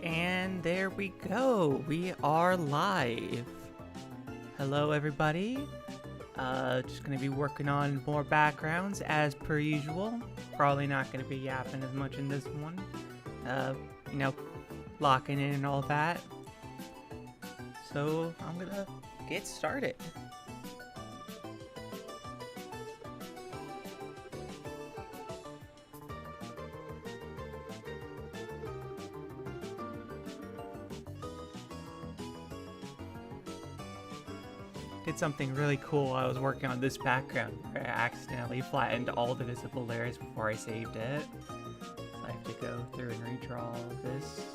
And there we go. We are live. Hello, everybody. Just gonna be working on more backgrounds as per usual. Probably not gonna be yapping as much in this one. You know, locking in and all that. So I'm gonna get started. Did something really cool. I was working on this background where I accidentally flattened all the visible layers before I saved it. So I have to go through and redraw all of this.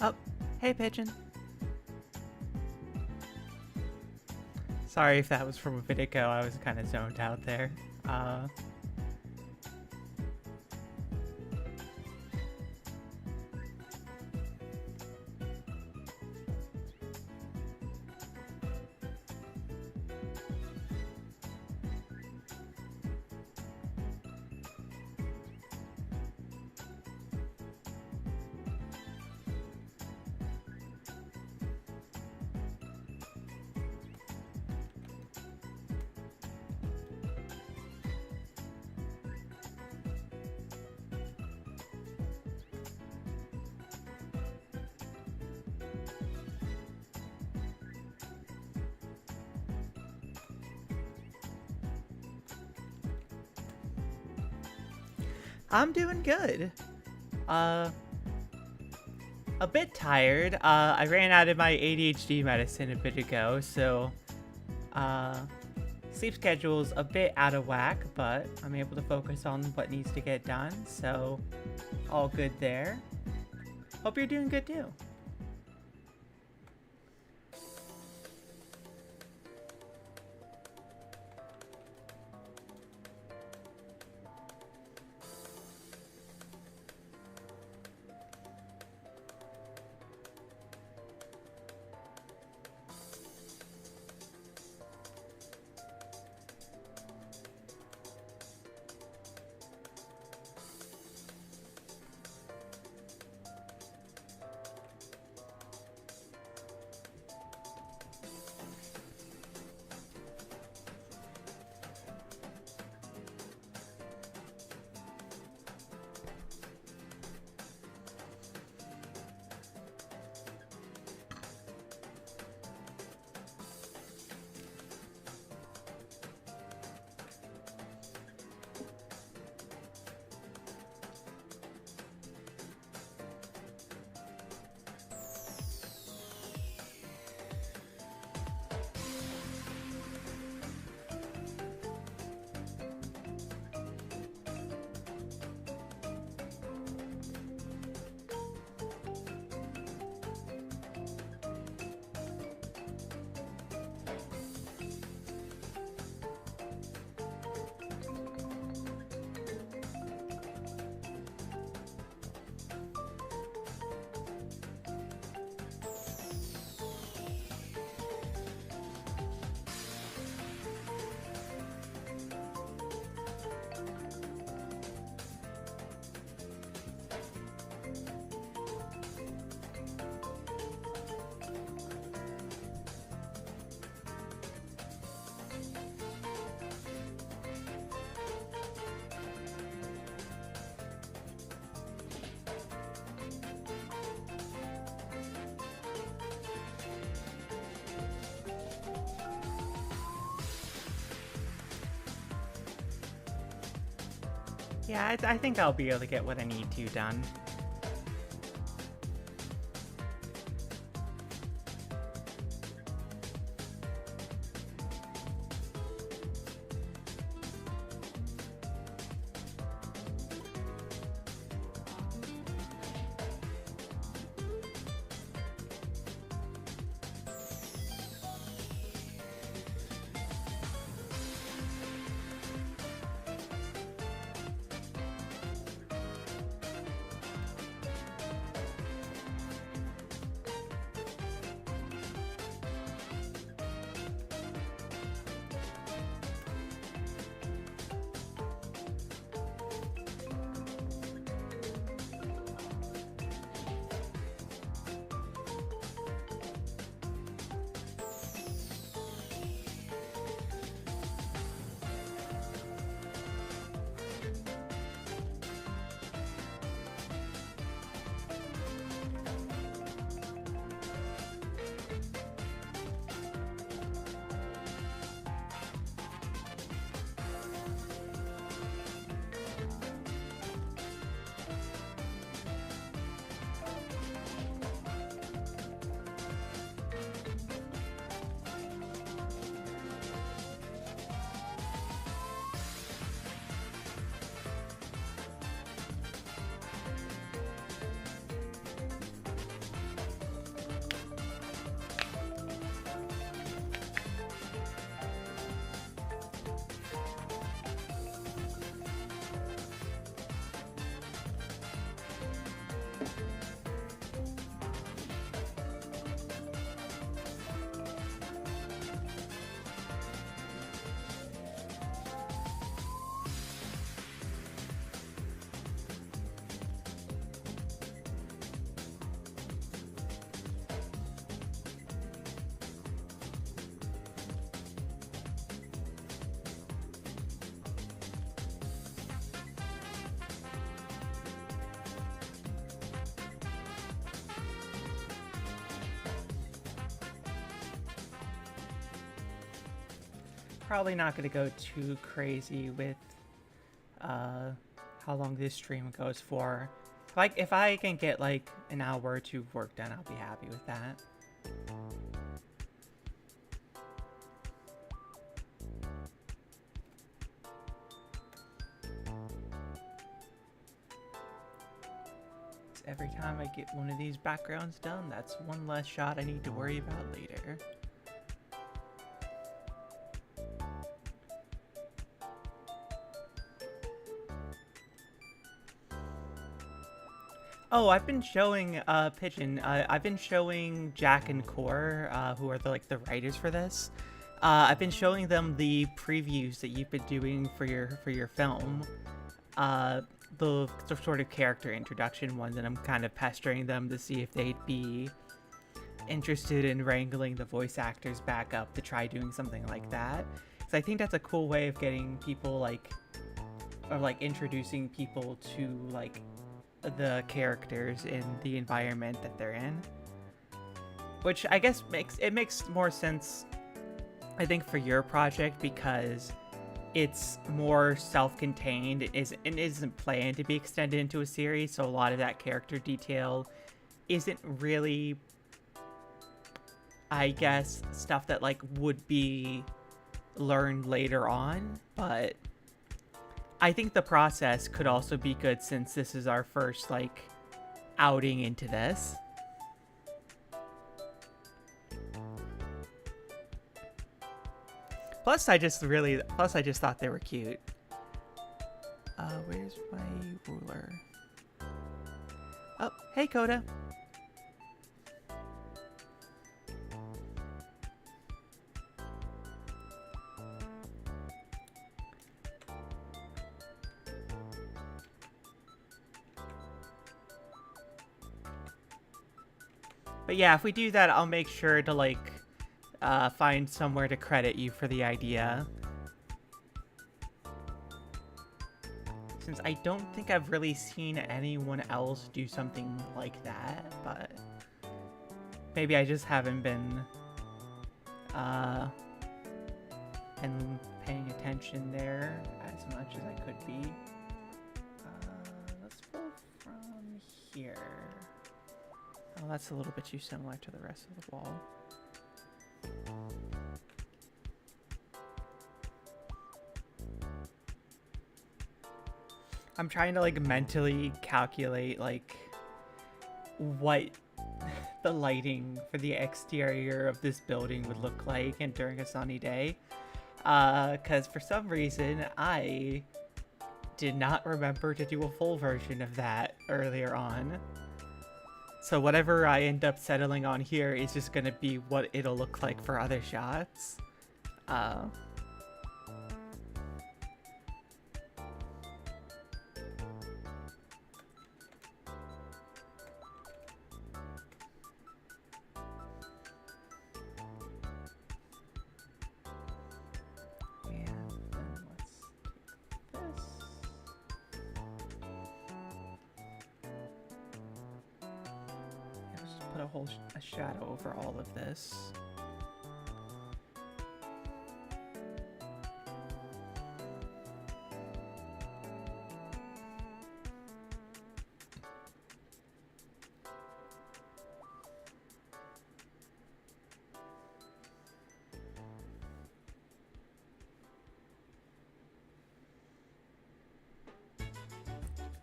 Oh, hey, pigeon. Sorry if that was from a bit ago. I was kind of zoned out there. I'm doing good. Uh, a bit tired. I ran out of my ADHD medicine a bit ago, so, sleep schedule's a bit out of whack, but I'm able to focus on what needs to get done, so all good there. Hope you're doing good too. Yeah, I think I'll be able to get what I need to done. probably not going to go too crazy with how long this stream goes for. Like, if I can get like an hour or two of work done, I'll be happy with that. Every time I get one of these backgrounds done, that's one less shot I need to worry about later. Oh, I've been showing Pigeon. I've been showing Jack and Core, who are the writers for this. I've been showing them the previews that you've been doing for your film. The sort of character introduction ones, and I'm kind of pestering them to see if they'd be interested in wrangling the voice actors back up to try doing something like that. Because I think that's a cool way of getting people introducing people to the characters in the environment that they're in. Which I guess makes more sense, I think, for your project, because it's more self-contained. It isn't planned to be extended into a series, so a lot of that character detail isn't really, I guess, stuff that would be learned later on. But I think the process could also be good, since this is our first outing into this. Plus, I just thought they were cute. Where's my ruler? Oh, hey, Coda. But yeah, if we do that, I'll make sure to find somewhere to credit you for the idea. Since I don't think I've really seen anyone else do something like that, but maybe I just haven't been and paying attention there as much as I could be. Let's go from here. Oh, that's a little bit too similar to the rest of the wall. I'm trying to mentally calculate what the lighting for the exterior of this building would look like and during a sunny day. Because for some reason I did not remember to do a full version of that earlier on. So whatever I end up settling on here is just gonna be what it'll look like for other shots. A shadow over all of this.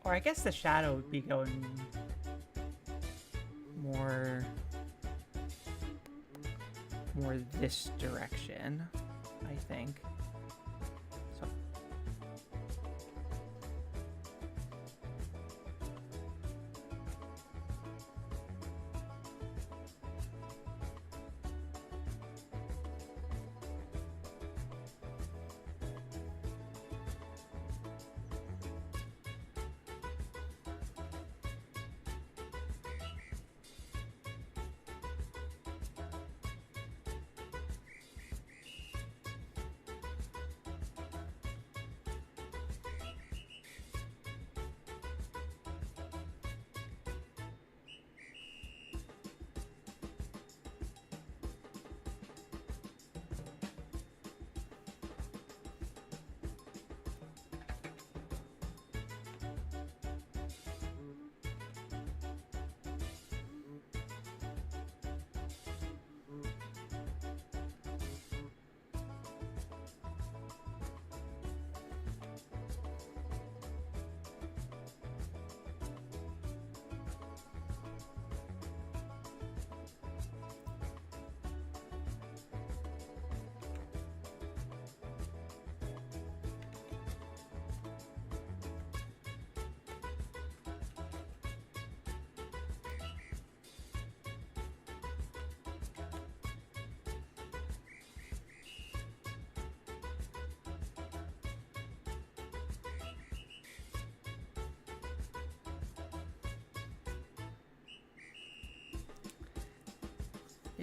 Or I guess the shadow would be going more this direction, I think. So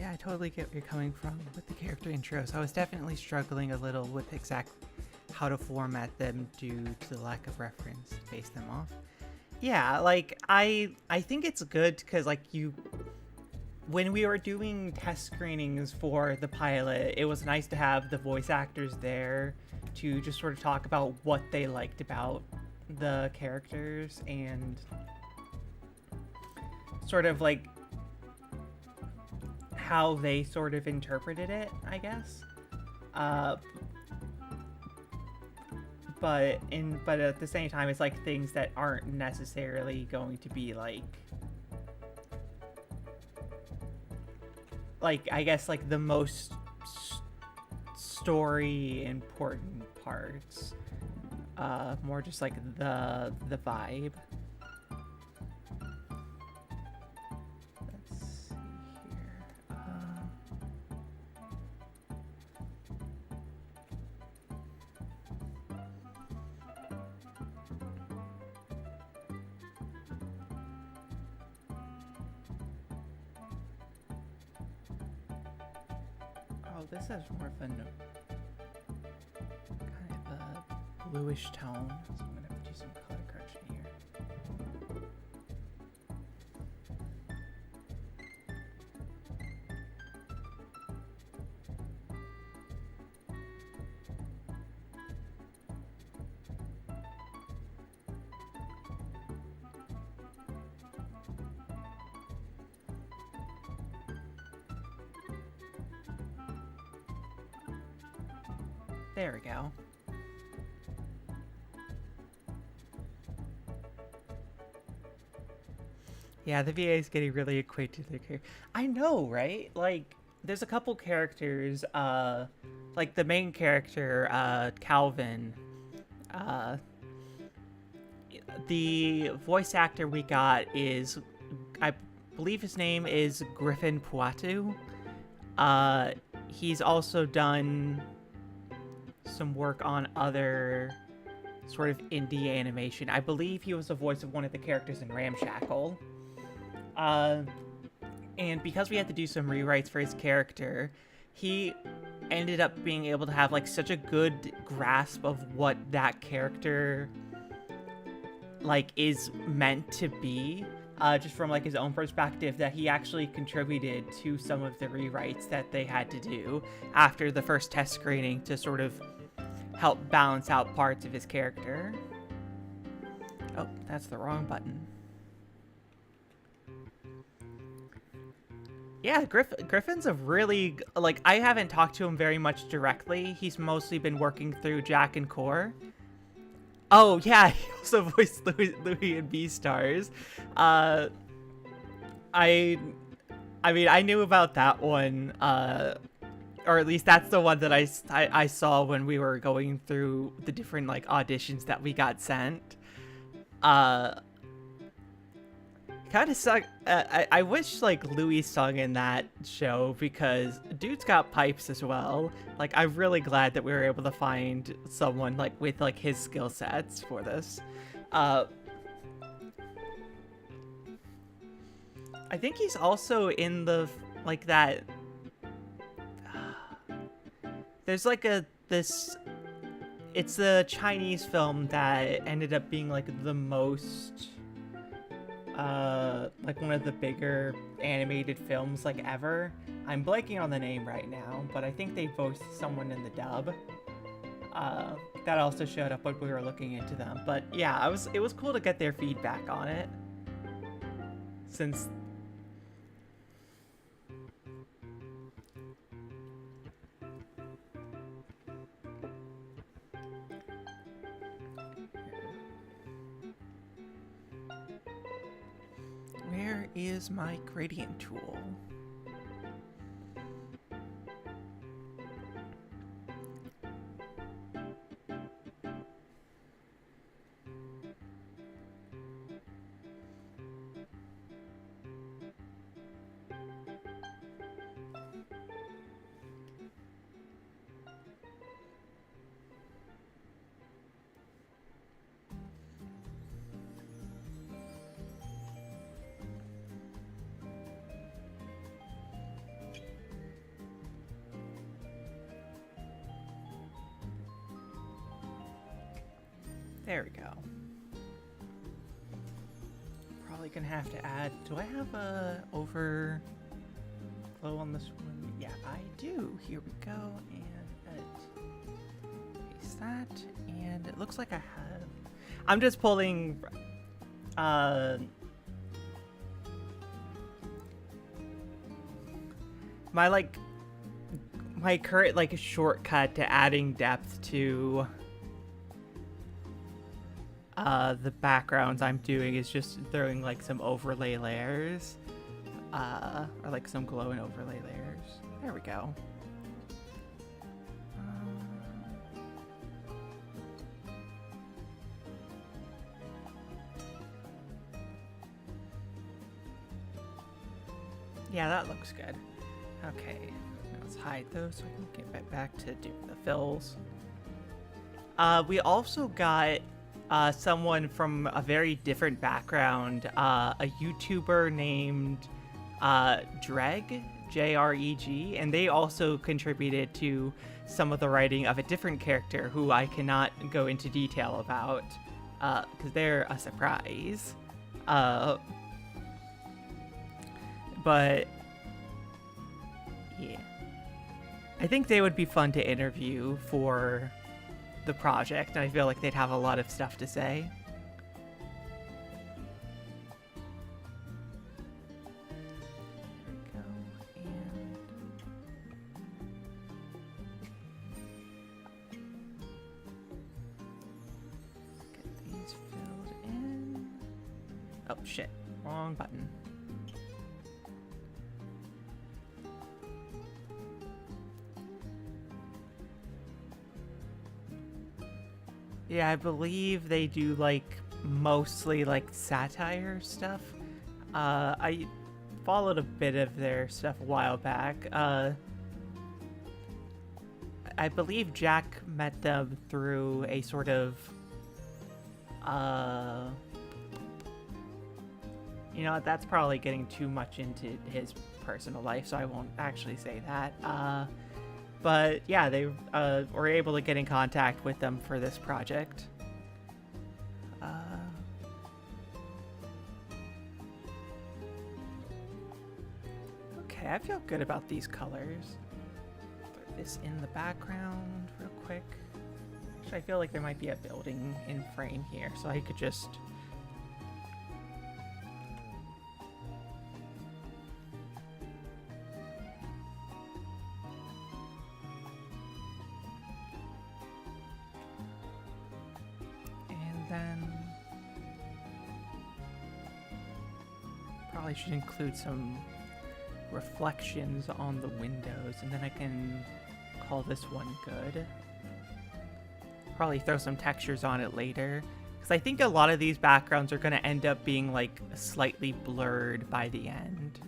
Yeah, I totally get where you're coming from with the character intros. I was definitely struggling a little with how to format them due to the lack of reference to base them off. Yeah, like I think it's good because like when we were doing test screenings for the pilot, it was nice to have the voice actors there to just sort of talk about what they liked about the characters and sort of like how they sort of interpreted it, I guess. But at the same time, it's like things that aren't necessarily going to be like I guess like the most story important parts. More just like the vibe. Let's see here. Oh, this has more of a kind of a bluish tone, so I'm gonna have to do some color correction here. There we go. Yeah, the VA is getting really acquainted with the character. I know, right? Like, there's a couple characters, like the main character, Calvin, uh, the voice actor we got is, I believe his name is Griffin Puatu. He's also done some work on other sort of indie animation. I believe he was the voice of one of the characters in Ramshackle. And because we had to do some rewrites for his character, he ended up being able to have like such a good grasp of what that character like is meant to be, just from like his own perspective, that he actually contributed to some of the rewrites that they had to do after the first test screening to sort of help balance out parts of his character. Oh, that's the wrong button. Yeah, Griffin's a really, like, I haven't talked to him very much directly. He's mostly been working through Jack and Core. Oh, yeah, he also voiced Louie and Beastars. I mean, I knew about that one, or at least that's the one that I saw when we were going through the different, like, auditions that we got sent. Kind of suck. I wish like Louis sung in that show because dude's got pipes as well. Like, I'm really glad that we were able to find someone like with like his skill sets for this. I think he's also in the like that. There's like this. It's a Chinese film that ended up being like the most. Like one of the bigger animated films like ever. I'm blanking on the name right now, but I think they voiced someone in the dub. That also showed up when we were looking into them. But yeah, it was cool to get their feedback on it. Since where is my gradient tool? There we go. Probably gonna have to add. Do I have a overflow on this one? Yeah, I do. Here we go. And edit. Paste that. And it looks like I have. I'm just pulling. My current shortcut to adding depth to the backgrounds I'm doing is just throwing like some overlay layers, or like some glow and overlay layers. There we go. Yeah, that looks good. Okay, now let's hide those so I can get back to doing the fills. We also got someone from a very different background, a YouTuber named Dreg, J-R-E-G, and they also contributed to some of the writing of a different character who I cannot go into detail about, because they're a surprise. But yeah, I think they would be fun to interview for the project, and I feel like they'd have a lot of stuff to say. There we go, and get these filled in. Oh shit, wrong button. Yeah, I believe they do like mostly like satire stuff. I followed a bit of their stuff a while back. I believe Jack met them through a sort of you know, that's probably getting too much into his personal life, so I won't actually say that. But yeah, they were able to get in contact with them for this project. Okay, I feel good about these colors. Put this in the background real quick. Actually, I feel like there might be a building in frame here, so I could just... Probably should include some reflections on the windows, and then I can call this one good. Probably throw some textures on it later, because I think a lot of these backgrounds are going to end up being like slightly blurred by the end,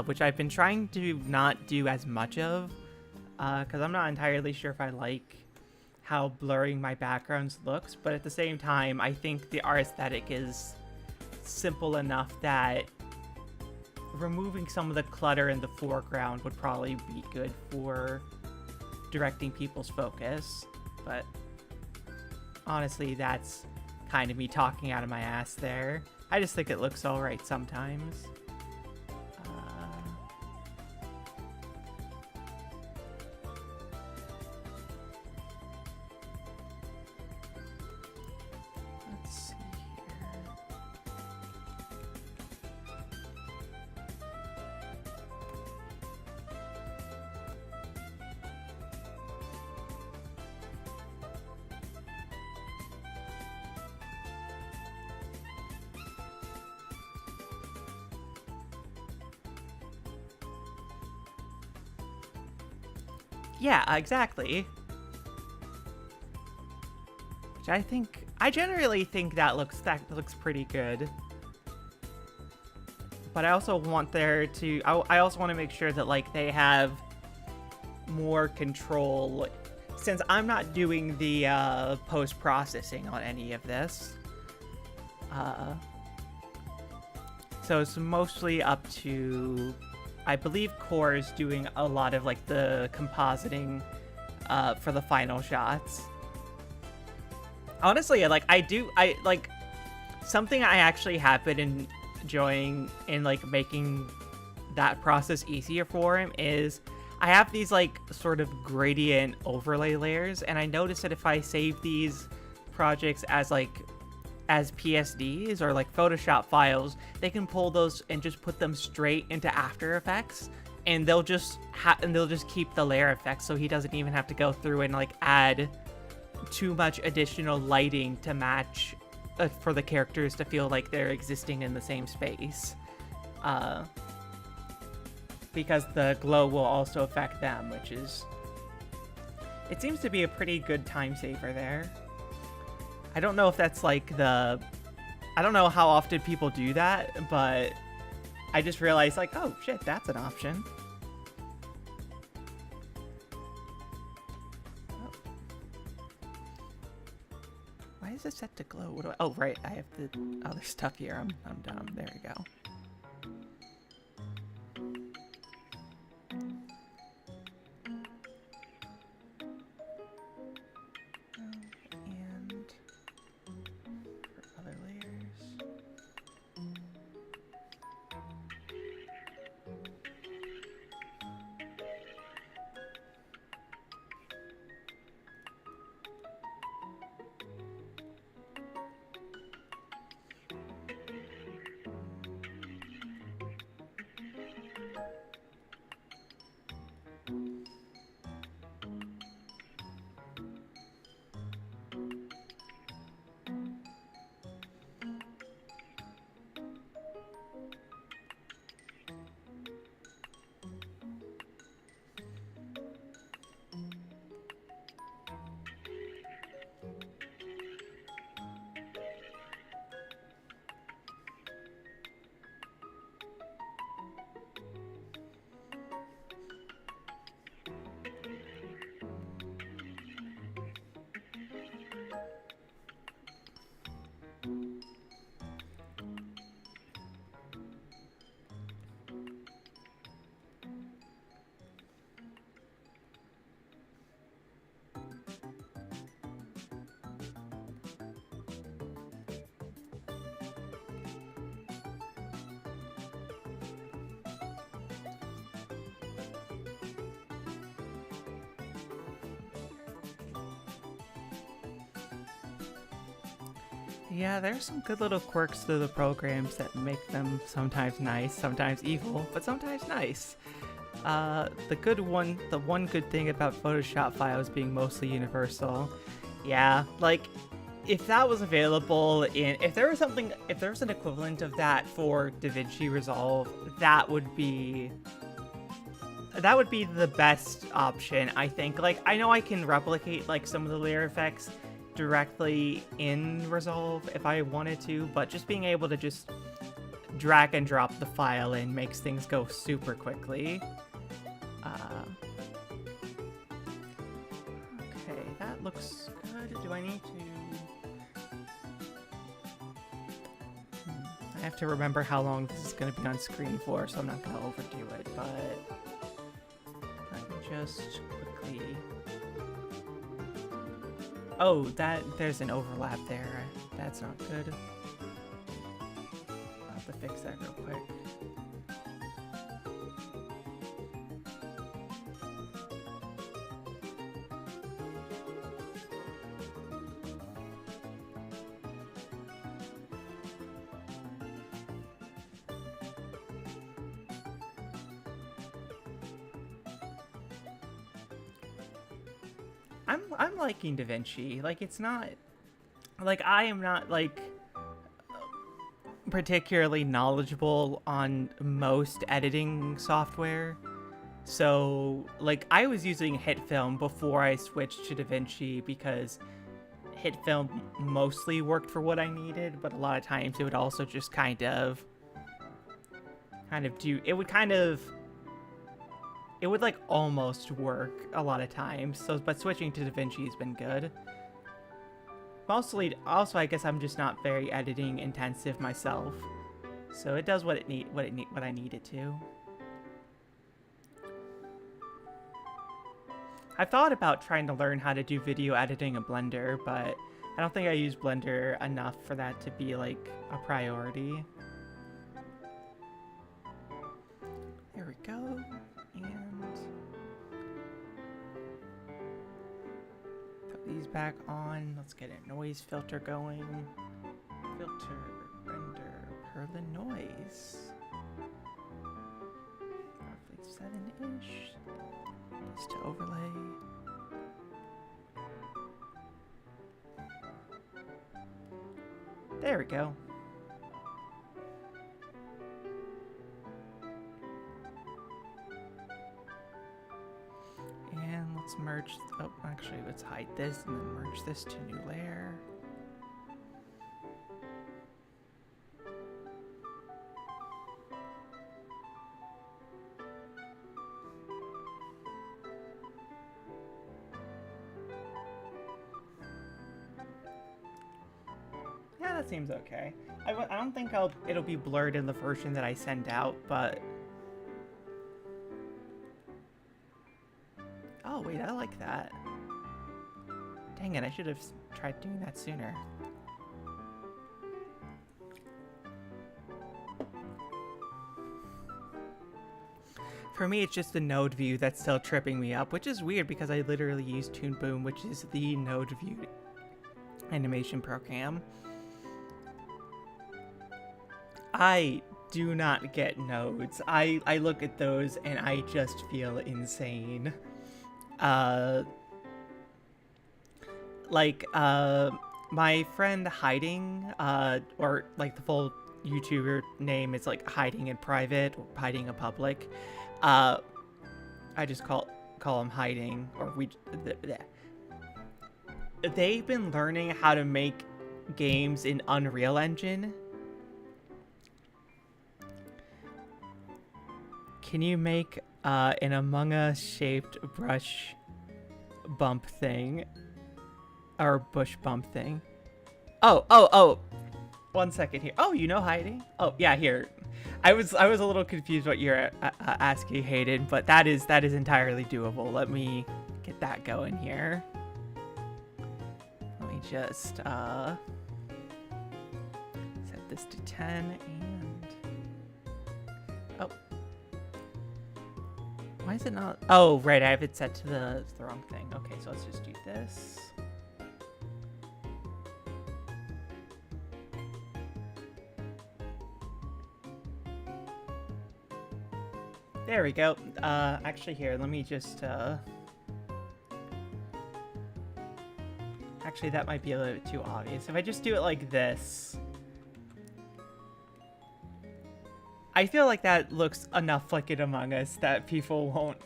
which I've been trying to not do as much of, because I'm not entirely sure if I like how blurring my backgrounds looks, but at the same time, I think the art aesthetic is simple enough that removing some of the clutter in the foreground would probably be good for directing people's focus. But honestly, that's kind of me talking out of my ass there. I just think it looks alright sometimes. Let's see here. Yeah, exactly. Which I generally think that looks pretty good. But I also want there to, I also want to make sure that like they have more control, since I'm not doing the post-processing on any of this. So it's mostly up to, I believe Core is doing a lot of like the compositing for the final shots. Honestly, like, I like, something I actually have been enjoying in, like, making that process easier for him is I have these, like, sort of gradient overlay layers, and I noticed that if I save these projects as, like, as PSDs or, like, Photoshop files, they can pull those and just put them straight into After Effects, and they'll just keep the layer effects, so he doesn't even have to go through and, like, add too much additional lighting to match for the characters to feel like they're existing in the same space. Because the glow will also affect them, which is... It seems to be a pretty good time saver there. I don't know if that's like the... I don't know how often people do that, but I just realized, like, oh shit, that's an option. Why is it set to glow? What do I... Oh, right, I have the other stuff here. I'm dumb. There we go. And for other layers. Yeah, there's some good little quirks to the programs that make them sometimes nice, sometimes evil, but sometimes nice. The one good thing about Photoshop files being mostly universal, yeah, like, if that was available if there was an equivalent of that for DaVinci Resolve, that would be the best option, I think. Like, I know I can replicate, like, some of the layer effects directly in Resolve if I wanted to, but just being able to just drag and drop the file in makes things go super quickly. Okay, that looks good. Do I need to... I have to remember how long this is going to be on screen for, so I'm not going to overdo it, but let me just quickly... Oh, there's an overlap there. That's not good. I'll have to fix that real quick. I'm liking DaVinci. Like, it's not... Like, I am not, like, particularly knowledgeable on most editing software. So, like, I was using HitFilm before I switched to DaVinci because HitFilm mostly worked for what I needed, but a lot of times it would also just kind of do... It would, like, almost work a lot of times, but switching to DaVinci has been good. Mostly, also, I guess I'm just not very editing intensive myself, so it does what I need it to. I've thought about trying to learn how to do video editing in Blender, but I don't think I use Blender enough for that to be like a priority. There we go. And put these back on. Let's get a noise filter going. Filter, render, per the noise. Roughly 7-ish. Just to overlay. There we go. And let's merge. Oh, actually, let's hide this and then merge this to new layer. Yeah, that seems okay. I don't think it'll be blurred in the version that I send out, but... Oh, wait, I like that. Dang it, I should have tried doing that sooner. For me, it's just the node view that's still tripping me up, which is weird because I literally use Toon Boom, which is the node view animation program. I do not get nodes. I look at those and I just feel insane. My friend Hiding, or like the full YouTuber name is like Hiding in Private or Hiding in Public. I just call him Hiding, or they've been learning how to make games in Unreal Engine. Can you make an Among Us shaped brush bump thing? Or bush bump thing? Oh. 1 second here. Oh, you know Hiding? Oh, yeah, here. I was a little confused what you're asking, Hayden, but that is entirely doable. Let me get that going here. Let me just set this to 10 and... Oh. Why is it not? Oh, right, I have it set to the wrong thing. Okay, so let's just do this. There we go. Actually here, let me just, Actually, that might be a little bit too obvious. If I just do it like this... I feel like that looks enough like an Among Us that people won't...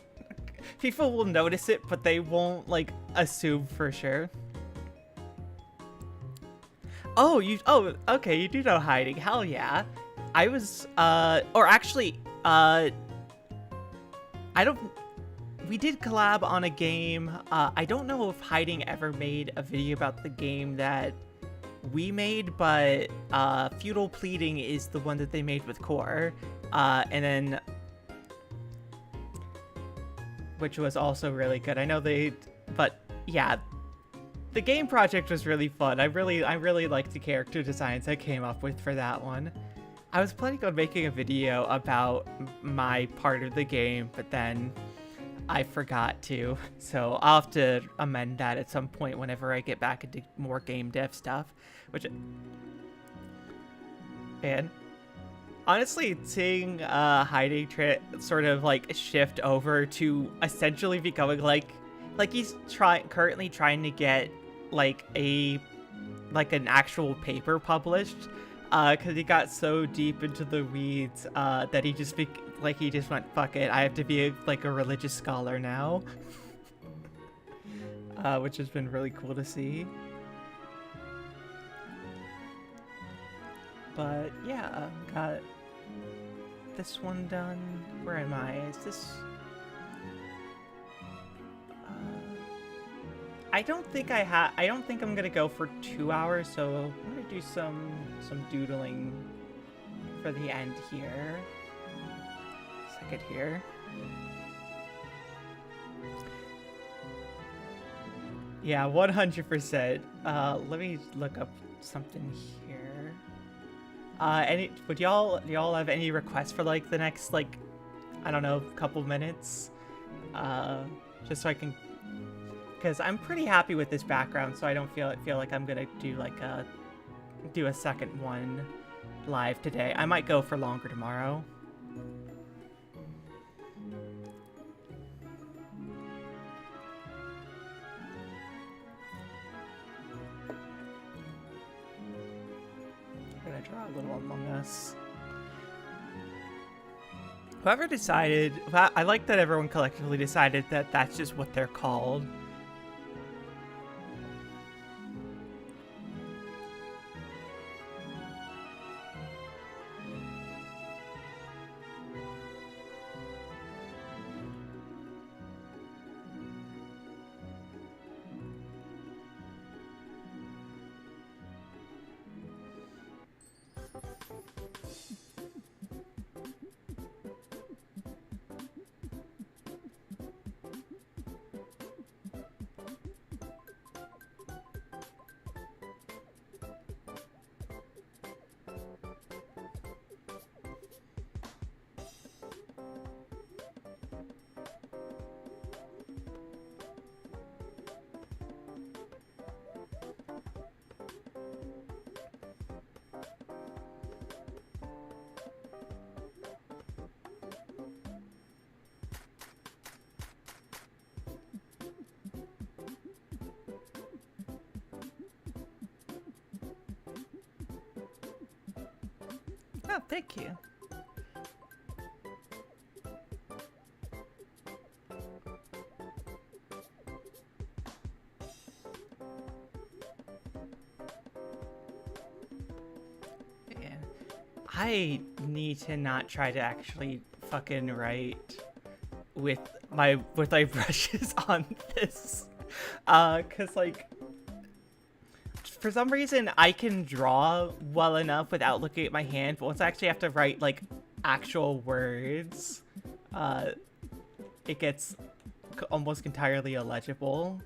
People will notice it, but they won't, like, assume for sure. Oh, okay, you do know Hiding. Hell yeah. I was, or actually, we did collab on a game. I don't know if Hiding ever made a video about the game that we made, but Feudal Pleading is the one that they made with Core. And then, which was also really good. I know but yeah, the game project was really fun. I really liked the character designs I came up with for that one. I was planning on making a video about my part of the game, but then I forgot to. So I'll have to amend that at some point whenever I get back into more game dev stuff. And honestly, seeing Hiding sort of like shift over to essentially becoming like he's currently trying to get like an actual paper published. Because he got so deep into the weeds that he just went, fuck it, I have to be a religious scholar now. Which has been really cool to see. But yeah, got this one done. Where am I? Is this... I don't think I'm gonna go for 2 hours, so I'm gonna do some doodling for the end here. Second here. Yeah, 100%. Let me look up something here. Do y'all have any requests for like the next like, I don't know, couple minutes? Uh, just so I can, because I'm pretty happy with this background, so I don't feel like I'm gonna do a second one live today. I might go for longer tomorrow. I'm gonna draw a little Among Us. Whoever decided, I like that everyone collectively decided that that's just what they're called. Oh, thank you. Yeah. I need to not try to actually fucking write with my brushes on this. 'Cause like for some reason I can draw well enough without looking at my hand, but once I actually have to write like actual words, it gets almost entirely illegible.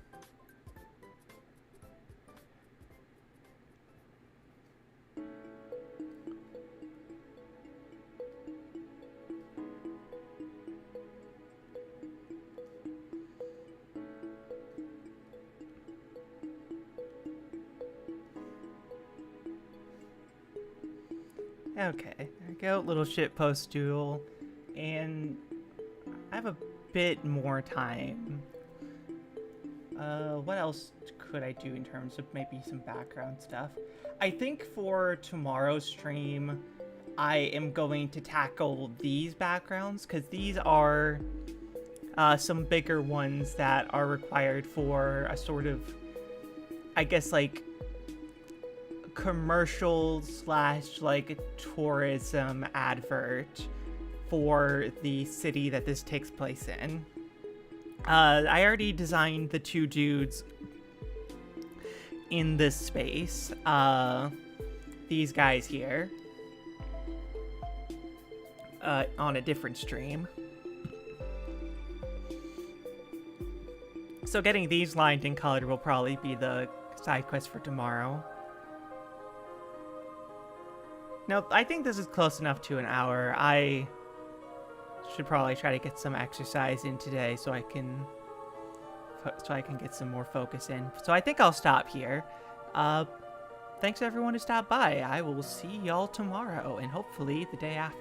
Okay, there we go, little shitpost doodle, and I have a bit more time. What else could I do in terms of maybe some background stuff? I think for tomorrow's stream, I am going to tackle these backgrounds, because these are some bigger ones that are required for a sort of, I guess, like, commercial slash like tourism advert for the city that this takes place in. I already designed the two dudes in this space. These guys here. On a different stream. So getting these lined and colored will probably be the side quest for tomorrow. Nope, I think this is close enough to an hour. I should probably try to get some exercise in today so I can get some more focus in. So I think I'll stop here. Thanks everyone who stopped by. I will see y'all tomorrow and hopefully the day after.